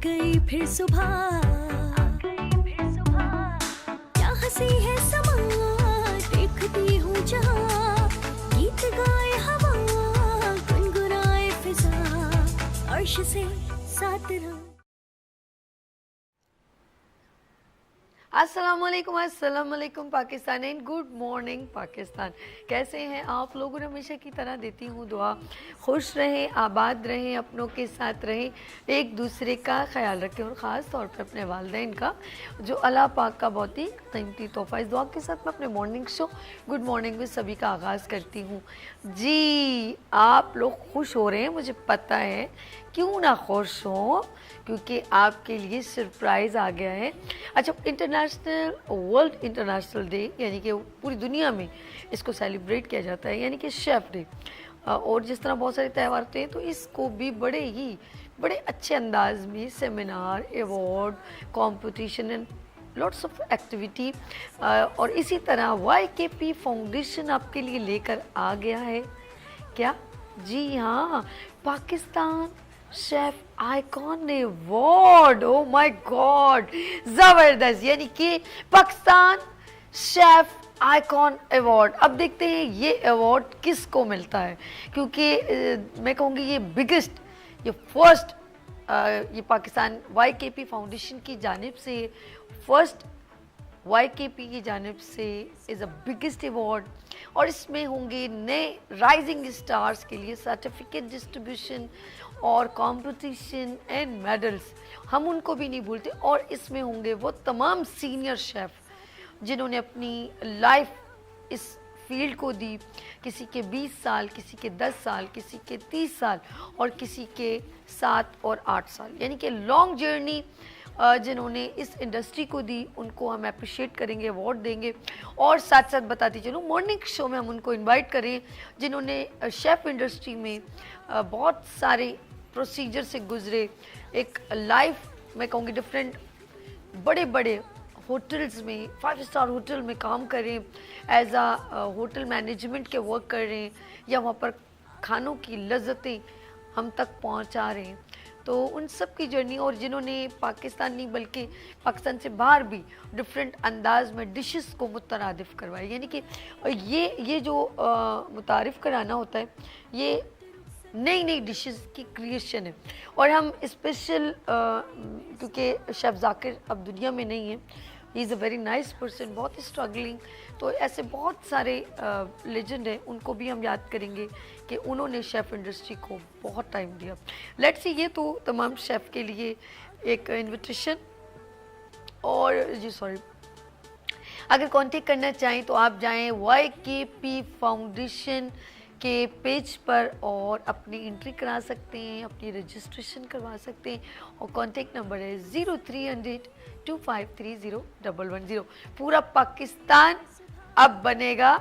गई फिर सुबह, क्या हंसी है समा, देखती हूँ जहाँ, गीत गाए हवा, गुनगुनाए फिजा, अर्श से साथ रहूं। अस्सलामुअलैकुम Pakistan and good morning Pakistan. कैसे हैं आप लोग? और हमेशा की तरह देती हूँ दुआ, खुश रहें, आबाद रहें, अपनों के साथ रहें, एक दूसरे का ख्याल रखें और ख़ास तौर पे अपने वालिदैन का, जो अल्लाह पाक का बहुत ही कीमती तोहफ़ा। इस दुआ के साथ मैं अपने मॉर्निंग शो गुड मॉर्निंग में सभी का आगाज़ करती हूँ। जी, आप लोग खुश हो रहे हैं, मुझे पता है, क्यों ना खुश हों, क्योंकि आपके लिए सरप्राइज़ आ गया है। अच्छा, इंटरनेशनल वर्ल्ड इंटरनेशनल डे, यानी कि पूरी दुनिया में इसको सेलिब्रेट किया जाता है, यानी कि शेफ़ डे। और जिस तरह बहुत सारे त्यौहार होते हैं, तो इसको भी बड़े अच्छे अंदाज में seminar, award, competition and lots of activity और इसी तरह YKP फाउंडेशन आपके लिए लेकर आ गया है। क्या? जी हाँ, Pakistan chef icon award. Oh my God, जबरदस्त। यानी कि पाकिस्तान शेफ आइकॉन अवार्ड। अब देखते हैं ये अवार्ड किसको मिलता है, क्योंकि मैं कहूँगी ये बिगेस्ट, ये फर्स्ट, ये पाकिस्तान YKP फाउंडेशन की जानिब से फर्स्ट YKP की जानिब से इज़ अ बिगेस्ट अवार्ड। और इसमें होंगे नए राइजिंग स्टार्स के लिए सर्टिफिकेट डिस्ट्रीब्यूशन और कंपटीशन एंड मेडल्स, हम उनको भी नहीं भूलते। और इसमें होंगे वो तमाम सीनियर शेफ़ जिन्होंने अपनी लाइफ इस फील्ड को दी, किसी के 20 साल, किसी के 10 साल, किसी के 30 साल और किसी के 7 और 8 साल, यानी कि लॉन्ग जर्नी जिन्होंने इस इंडस्ट्री को दी, उनको हम अप्रिशिएट करेंगे, अवार्ड देंगे। और साथ साथ बताती चलूँ, मॉर्निंग शो में हम उनको इनवाइट करें जिन्होंने शेफ़ इंडस्ट्री में बहुत सारे प्रोसीजर से गुजरे, एक लाइफ मैं कहूँगी डिफरेंट, बड़े बड़े होटल्स में, 5 स्टार होटल में काम करें, एज आ होटल मैनेजमेंट के वर्क कर रहे हैं, या वहाँ पर खानों की लज्जतें हम तक पहुँचा रहे हैं। तो उन सब की जर्नी, और जिन्होंने पाकिस्तान नहीं बल्कि पाकिस्तान से बाहर भी डिफरेंट अंदाज में डिशेस को मुतरादिफ करवाए, यानी कि ये जो मुतारिफ कराना होता है, ये नई नई डिशेस की क्रिएशन है। और हम स्पेशल क्योंकि शेफ़ जाकिर अब दुनिया में नहीं है, he is a very nice person, बहुत ही स्ट्रगलिंग, तो ऐसे बहुत सारे लेजेंड हैं, उनको भी हम याद करेंगे कि उन्होंने शेफ़ इंडस्ट्री को बहुत टाइम दिया। लेट्स सी, ये तो तमाम शेफ़ के लिए एक इन्विटेशन। और जी सॉरी, अगर कांटेक्ट करना चाहें तो आप जाएं YKP फाउंडेशन के पेज पर और अपनी एंट्री करा सकते हैं, अपनी रजिस्ट्रेशन करवा सकते हैं। और कॉन्टेक्ट नंबर है 0300-2530-110। पूरा पाकिस्तान अब बनेगा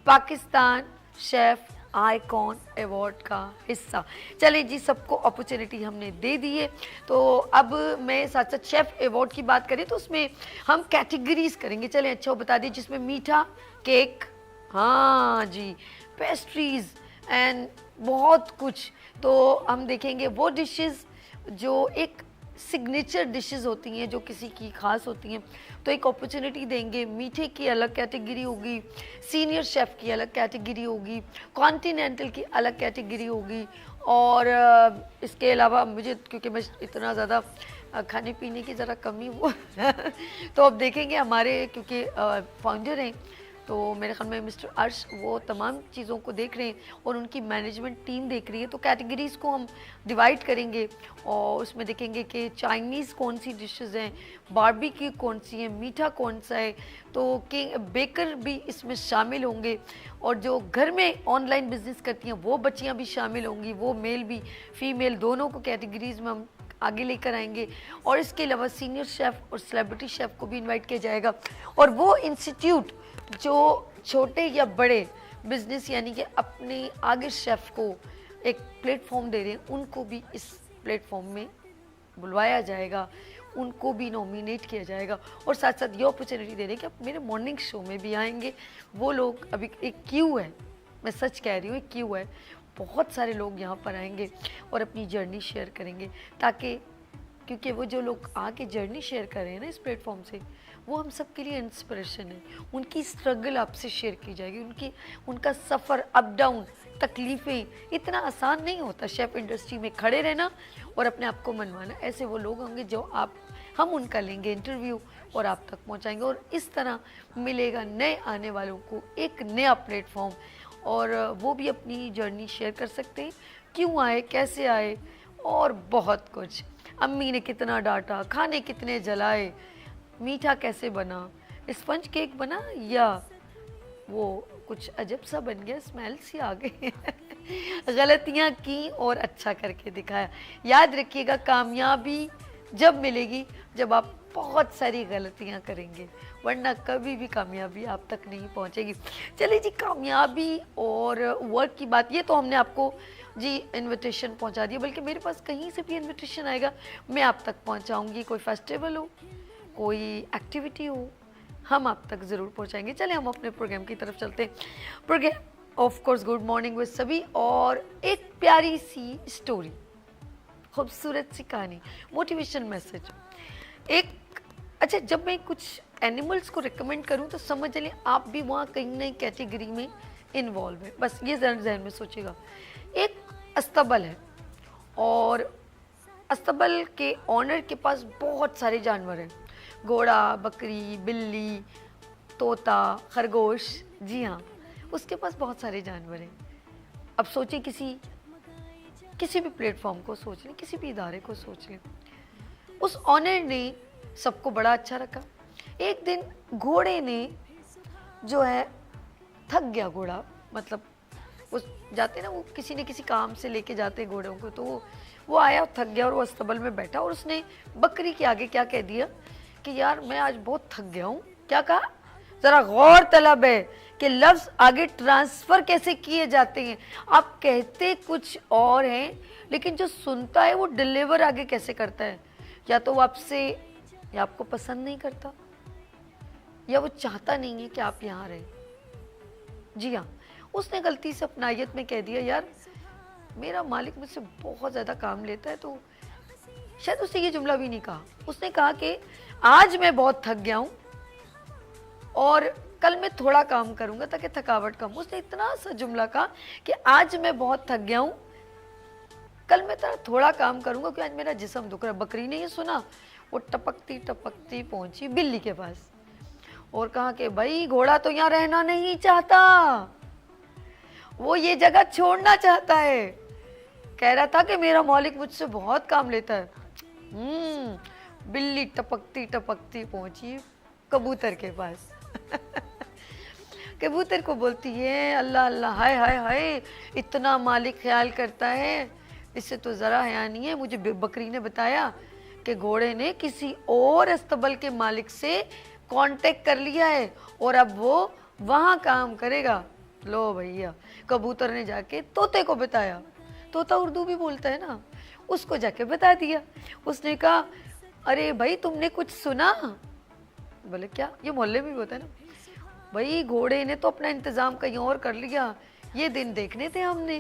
पाकिस्तान शेफ़ आइकॉन अवार्ड का हिस्सा। चले जी, सबको अपॉर्चुनिटी हमने दे दी है। तो अब मैं साथ साथ शेफ़ अवार्ड की बात करें तो उसमें हम कैटेगरीज करेंगे। चलें, अच्छा वो बता दिए, जिसमें मीठा, केक, हाँ जी, पेस्ट्रीज़ एंड बहुत कुछ। तो हम देखेंगे वो डिशेस जो एक सिग्नेचर डिशेस होती हैं, जो किसी की ख़ास होती हैं, तो एक अपॉर्चुनिटी देंगे। मीठे की अलग कैटेगरी होगी, सीनियर शेफ़ की अलग कैटेगरी होगी, कॉन्टिनेंटल की अलग कैटेगरी होगी। और इसके अलावा मुझे, क्योंकि मैं इतना ज़्यादा खाने पीने की ज़रा कमी वो तो अब देखेंगे हमारे, क्योंकि फाउंडर हैं, तो मेरे ख्याल में मिस्टर अर्श वो तमाम चीज़ों को देख रहे हैं और उनकी मैनेजमेंट टीम देख रही है। तो कैटेगरीज़ को हम डिवाइड करेंगे और उसमें देखेंगे कि चाइनीज़ कौन सी डिशेस हैं, बारबेक्यू कौन सी है, मीठा कौन सा है, तो किंग बेकर भी इसमें शामिल होंगे। और जो घर में ऑनलाइन बिजनेस करती हैं वो बच्चियाँ भी शामिल होंगी, वो मेल भी फीमेल दोनों को कैटेगरीज़ में हम आगे लेकर आएंगे। और इसके अलावा सीनियर शेफ़ और सेलिब्रिटी शेफ़ को भी इनवाइट किया जाएगा। और वो इंस्टीट्यूट जो छोटे या बड़े बिजनेस, यानी कि अपने आगे शेफ़ को एक प्लेटफॉर्म दे रहे हैं, उनको भी इस प्लेटफॉर्म में बुलवाया जाएगा, उनको भी नॉमिनेट किया जाएगा। और साथ साथ ये अपॉर्चुनिटी दे रहे हैं कि आप मेरे मॉर्निंग शो में भी आएंगे। वो लोग, अभी एक क्यू है, मैं सच कह रही हूँ, एक क्यू है, बहुत सारे लोग यहाँ पर आएंगे और अपनी जर्नी शेयर करेंगे, ताकि क्योंकि वो जो लोग आके जर्नी शेयर कर रहे हैं ना इस प्लेटफॉर्म से, वो हम सब के लिए इंस्पिरेशन है। उनकी स्ट्रगल आपसे शेयर की जाएगी, उनका सफ़र, अप डाउन, तकलीफ़ें, इतना आसान नहीं होता शेफ़ इंडस्ट्री में खड़े रहना और अपने आप को मनवाना। ऐसे वो लोग होंगे जो हम उनका लेंगे इंटरव्यू और आप तक पहुंचाएंगे, और इस तरह मिलेगा नए आने वालों को एक नया प्लेटफॉर्म, और वो भी अपनी जर्नी शेयर कर सकते हैं, क्यों आए, कैसे आए, और बहुत कुछ। अम्मी ने कितना डांटा, खाने कितने जलाए, मीठा कैसे बना, स्पंज केक बना या वो कुछ अजब सा बन गया, स्मेल सी आ गई गलतियाँ की और अच्छा करके दिखाया। याद रखिएगा, कामयाबी जब मिलेगी जब आप बहुत सारी गलतियाँ करेंगे, वरना कभी भी कामयाबी आप तक नहीं पहुँचेगी। चलिए जी, कामयाबी और वर्क की बात, ये तो हमने आपको जी इनविटेशन पहुंचा दिया, बल्कि मेरे पास कहीं से भी इनविटेशन आएगा मैं आप तक पहुंचाऊंगी। कोई फेस्टिवल हो, कोई एक्टिविटी हो, हम आप तक ज़रूर पहुंचाएंगे। चले हम अपने प्रोग्राम की तरफ चलते हैं। Programme of course good morning with सभी, और एक प्यारी सी स्टोरी, खूबसूरत सी कहानी, मोटिवेशन मैसेज। एक अच्छा, जब मैं कुछ एनिमल्स को रिकमेंड करूं तो समझ लें आप भी वहाँ कहीं नई कैटेगरी में इन्वॉल्व है, बस ये जहन में सोचिएगा। एक अस्तबल है और अस्तबल के ऑनर के पास बहुत सारे जानवर हैं, घोड़ा, बकरी, बिल्ली, तोता, खरगोश। जी हाँ, उसके पास बहुत सारे जानवर हैं। अब सोचिए, किसी भी प्लेटफॉर्म को सोच लें, किसी भी इदारे को सोच लें, उस ऑनर ने सबको बड़ा अच्छा रखा। एक दिन घोड़े ने जो है थक गया, घोड़ा मतलब उस जाते ना, वो किसी न किसी काम से लेके जाते हैं घोड़ों को, तो वो आया, थक गया और वो अस्तबल में बैठा, और उसने बकरी के आगे क्या कह दिया कि यार मैं आज बहुत थक गया हूँ। क्या कहा? ज़रा गौर तलब है कि लफ्ज़ आगे ट्रांसफ़र कैसे किए जाते हैं। आप कहते कुछ और हैं, लेकिन जो सुनता है वो डिलीवर आगे कैसे करता है। या तो वो आपसे, या आपको पसंद नहीं करता, या वो चाहता नहीं है कि आप यहाँ रहें। जी हाँ, उसने गलती से अपनायत में कह दिया, यार मेरा मालिक मुझसे बहुत ज़्यादा काम लेता है, तो शायद उसने ये जुमला भी नहीं कहा। उसने कहा कि आज मैं बहुत थक गया हूँ और कल मैं थोड़ा काम करूँगा ताकि थकावट कम। उसने इतना सा जुमला कहा कि आज मैं बहुत थक गया हूँ, कल मैं थोड़ा काम करूँगा क्योंकि आज मेरा जिस्म दुख रहा है। बकरी ने ये सुना, वो टपकती टपकती पहुँची बिल्ली के पास और कहा कि भाई घोड़ा तो यहाँ रहना नहीं चाहता, वो ये जगह छोड़ना चाहता है। कह रहा था कि मेरा मालिक मुझसे बहुत काम लेता है। बिल्ली टपकती टपकती पहुंची कबूतर के पास कबूतर को बोलती है, अल्लाह अल्लाह, हाय हाय हाय, इतना मालिक ख्याल करता है, इससे तो ज़रा हया नहीं है। मुझे बकरी ने बताया कि घोड़े ने किसी और अस्तबल के मालिक से कांटेक्ट कर लिया है और अब वो वहाँ काम करेगा। लो भैया, कबूतर ने जाके तोते को बताया, तोता उर्दू भी बोलता है ना, उसको जाके बता दिया। उसने कहा, अरे भाई तुमने कुछ सुना? बोले क्या? ये मोहल्ले में भी होता है ना। भाई घोड़े ने तो अपना इंतज़ाम कहीं और कर लिया, ये दिन देखने थे हमने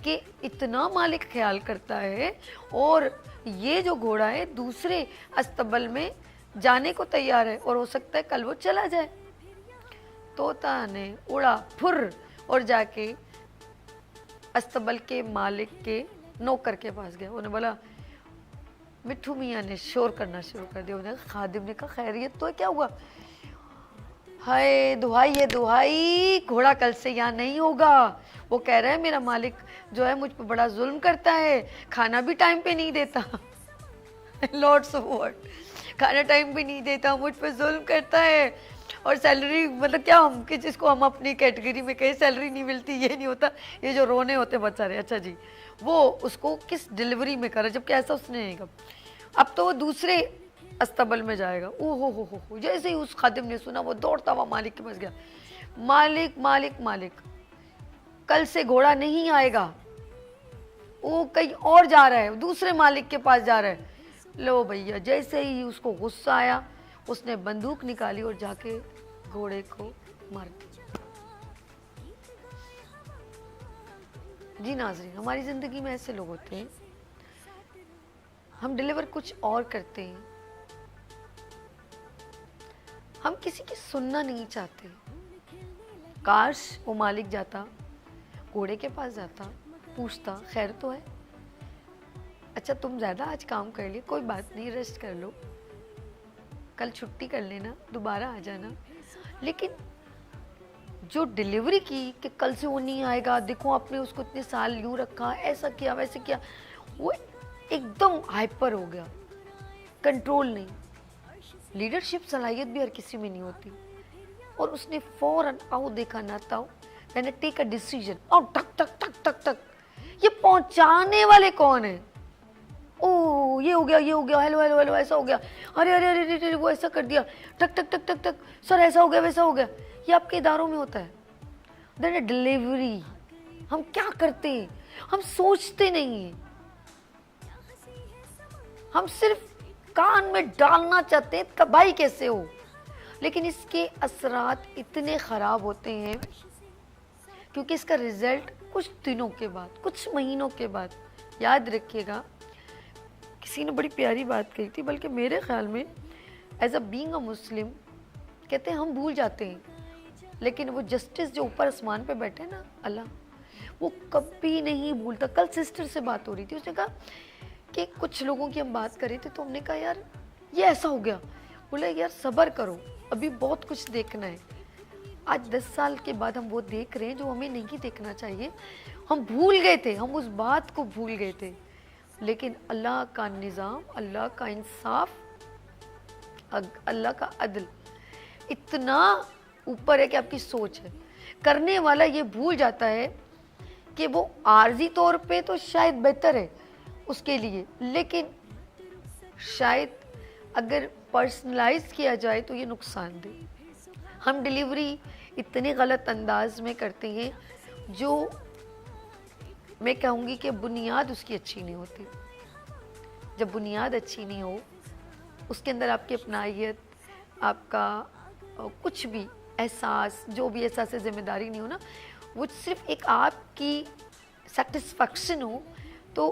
कि इतना मालिक ख्याल करता है और ये जो घोड़ा है दूसरे अस्तबल में जाने को तैयार है और हो सकता है कल वो चला जाए। तोता ने उड़ा फुर और जाके अस्तबल के मालिक के नौकर के पास गया। उन्हें बोला, मिट्ठू मियाँ ने शोर करना शुरू कर दिया। उन्हें खादिम ने कहा, खैरियत तो है, क्या हुआ? हाय दुहाई है दुहाई, घोड़ा कल से यहाँ नहीं होगा। वो कह रहा है मेरा मालिक जो है मुझ पर बड़ा जुल्म करता है, खाना भी टाइम पे नहीं देता लॉर्ड्स ऑफ वर्ड, खाना टाइम पे नहीं देता, मुझ पर जुल्म करता है, और सैलरी मतलब क्या, हम कि जिसको हम अपनी कैटेगरी में कहीं सैलरी नहीं मिलती, ये नहीं होता, ये जो रोने होते बहुत सारे। अच्छा जी, वो उसको किस डिलीवरी में करा, जबकि ऐसा उसने नहीं कहा। अब तो वो दूसरे अस्तबल में जाएगा। ओहो हो, जैसे ही उस खादिम ने सुना वो दौड़ता हुआ मालिक के पास गया। मालिक मालिक मालिक, कल से घोड़ा नहीं आएगा, वो कहीं और जा रहा है, दूसरे मालिक के पास जा रहा है। लो भैया, जैसे ही उसको गुस्सा आया, उसने बंदूक निकाली और जाके घोड़े को मार दिया। जी नाज़रीन, हमारी ज़िंदगी में ऐसे लोग होते हैं हम डिलीवर कुछ और करते हैं। हम किसी की सुनना नहीं चाहते। काश वो मालिक जाता, घोड़े के पास जाता, पूछता खैर तो है, अच्छा तुम ज़्यादा आज काम कर लिए, कोई बात नहीं, रेस्ट कर लो, कल छुट्टी कर लेना, दोबारा आ जाना। लेकिन जो डिलीवरी की कि कल से वो नहीं आएगा, देखो आपने उसको इतने साल यूँ रखा, ऐसा किया वैसे किया, वो एकदम हाइपर हो गया, कंट्रोल नहीं। लीडरशिप सलाहियत भी हर किसी में नहीं होती। और उसने फौरन आओ देखा ना ताओ, मैंने टेक अ डिसीजन, और टक टक टक टक टक। ये पहुंचाने वाले कौन है? ओ ये हो गया, ये हो गया, हेलो हेलो हेलो, ऐसा हो गया, अरे अरे अरे अरे वो ऐसा कर दिया, टक टक टक टक टक, सर ऐसा हो गया वैसा हो गया। ये आपके इदारों में होता है। देन डिलीवरी हम क्या करते हैं? हम सोचते नहीं हैं, हम सिर्फ कान में डालना चाहते हैं तबाही कैसे हो। लेकिन इसके असरात इतने ख़राब होते हैं क्योंकि इसका रिजल्ट कुछ दिनों के बाद, कुछ महीनों के बाद। याद रखिएगा, किसी ने बड़ी प्यारी बात कही थी, बल्कि मेरे ख्याल में एज अ बीइंग अ मुस्लिम कहते हैं हम भूल जाते हैं, लेकिन वो जस्टिस जो ऊपर आसमान पे बैठे ना अल्लाह, वो कभी नहीं भूलता। कल सिस्टर से बात हो रही थी, उसने कहा कि कुछ लोगों की हम बात कर रहे थे, तो हमने कहा यार ये ऐसा हो गया। बोले यार सब्र करो, अभी बहुत कुछ देखना है। आज 10 साल के बाद हम वो देख रहे हैं जो हमें नहीं देखना चाहिए। हम भूल गए थे, हम उस बात को भूल गए थे। लेकिन अल्लाह का निज़ाम, अल्लाह का इंसाफ, अल्लाह का अदल इतना ऊपर है कि आपकी सोच है। करने वाला ये भूल जाता है कि वो आर्जी तौर पे तो शायद बेहतर है उसके लिए, लेकिन शायद अगर पर्सनलाइज किया जाए तो ये नुकसानदेह। हम डिलीवरी इतने गलत अंदाज में करते हैं जो मैं कहूँगी कि बुनियाद उसकी अच्छी नहीं होती। जब बुनियाद अच्छी नहीं हो, उसके अंदर आपकी अपनाइयत, आपका कुछ भी एहसास, जो भी एहसास जिम्मेदारी नहीं हो ना, वो सिर्फ एक आपकी सेटिस्फैक्शन हो, तो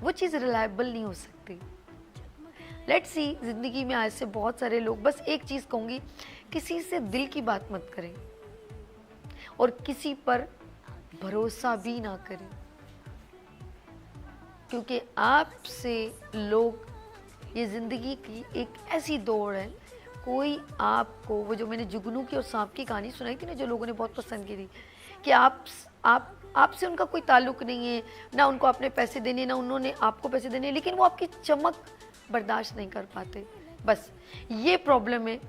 वो चीज़ रिलायबल नहीं हो सकती। लेट्स सी, ज़िंदगी में आज से बहुत सारे लोग, बस एक चीज़ कहूँगी, किसी से दिल की बात मत करें और किसी पर भरोसा भी ना करें, क्योंकि आपसे लोग, ये ज़िंदगी की एक ऐसी दौड़ है, कोई आपको, वो जो मैंने जुगनू की और सांप की कहानी सुनाई थी ना, जो लोगों ने बहुत पसंद की थी, कि आपसे उनका कोई ताल्लुक नहीं है, ना उनको आपने पैसे देने, ना उन्होंने आपको पैसे देने, लेकिन वो आपकी चमक बर्दाश्त नहीं कर पाते। बस ये प्रॉब्लम है।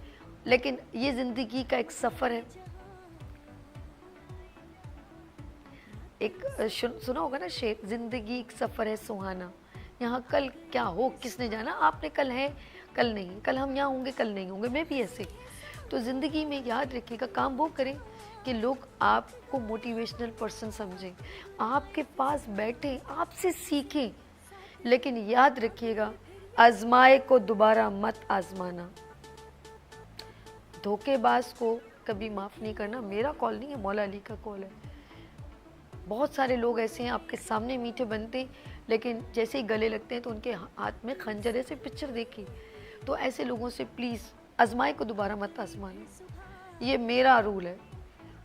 लेकिन ये ज़िंदगी का एक सफ़र है। एक सुना होगा ना शेर, ज़िंदगी एक सफ़र है सुहाना, यहाँ कल क्या हो किसने जाना। आपने कल है, कल नहीं, कल हम यहाँ होंगे, कल नहीं होंगे, मैं भी ऐसे। तो ज़िंदगी में याद रखिएगा, काम वो करें कि लोग आपको मोटिवेशनल पर्सन समझें, आपके पास बैठे, आपसे सीखें। लेकिन याद रखिएगा, आजमाए को दोबारा मत आजमाना। धोखेबाज को कभी माफ़ नहीं करना। मेरा कॉल नहीं है, मौला अली का कॉल है। बहुत सारे लोग ऐसे हैं, आपके सामने मीठे बनते हैं, लेकिन जैसे ही गले लगते हैं तो उनके हाथ में खंजर, ऐसे पिक्चर देखी। तो ऐसे लोगों से प्लीज़ आजमाए को दोबारा मत आजमाना। ये मेरा रूल है।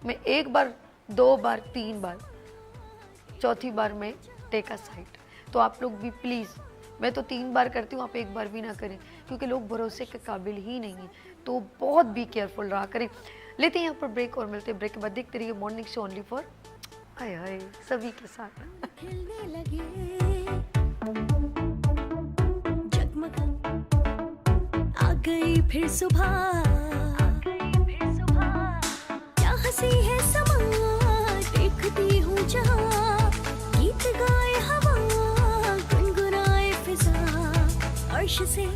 मैं एक बार, 2 बार, 3 बार, चौथी बार में टेक अ साइड। तो आप लोग भी प्लीज़, मैं तो 3 बार करती हूँ, आप 1 बार भी ना करें, क्योंकि लोग भरोसे के काबिल ही नहीं हैं। तो बहुत भी केयरफुल रहा करें। लेते हैं यहाँ पर ब्रेक और मिलते हैं ब्रेक के बाद। देखते रहिए मॉर्निंग शो ओनली फॉर हाय हाय सभी के साथ। खिलने लगे जगमग, आ गई फिर सुबह, क्या हंसी है समा, देखती हूँ जहाँ, गीत गाए हवा, गुनगुनाए फिजा, अर्श से